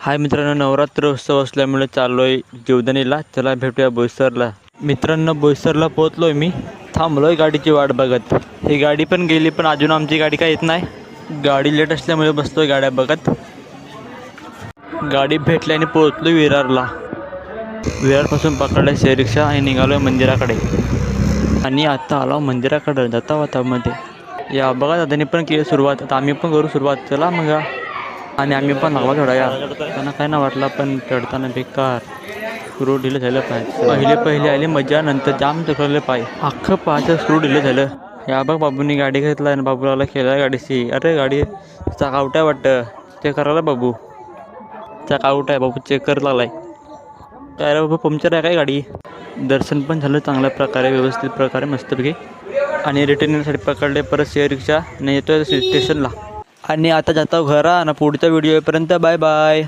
हाय मित्रांनो, नवरात्र उत्सव असल्यामुळे चाललो आहे जीवदानीला. चला भेटूया बोईसरला. मित्रांनो, बोईसरला पोहोचलो आहे मी. थांबलो आहे गाडीची वाट बघत. ही गाडी पण गेली, पण अजून आमची गाडी काय येत नाही. गाडी लेट असल्यामुळे बसलो आहे गाड्या बघत. गाडी भेटली आणि पोहोचलो विरारला. विरारपासून पकडलं शेअर रिक्षा आणि निघालो आहे मंदिराकडे. आणि आता आलो मंदिराकडे दत्तावतामध्ये. या बघा, दादांनी पण केली सुरुवात. आता आम्ही पण करू सुरुवात. चला मग. आणि आम्ही पण लागला थोडा यार. त्यांना काय ना वाटला, पण चढताना बेकार. स्क्रू ढिलं झालं पाय. पहिले आली मजा, नंतर जाम चकरले पाय. अख्खं पायचं स्क्रू ढिलं झालं. या बघ, बाबूंनी गाडी घेतला आणि बाबूला केला गाडीची. अरे गाडी चाक आहे वाटतं. चेक करायला बाबू. चाक आहे बाबू, चेक करत लागलाय. काय रे बाबू, पंक्चर आहे काय गाडी? दर्शन पण झालं चांगल्या प्रकारे, व्यवस्थित प्रकारे, मस्तपैकी. आणि रिटर्न येण्यासाठी पकडले परत शेअर रिक्षा आणि येतोय स्टेशनला. आणि आता जातो घरा. आणि पुढचा व्हिडिओ येईपर्यंत बाय बाय.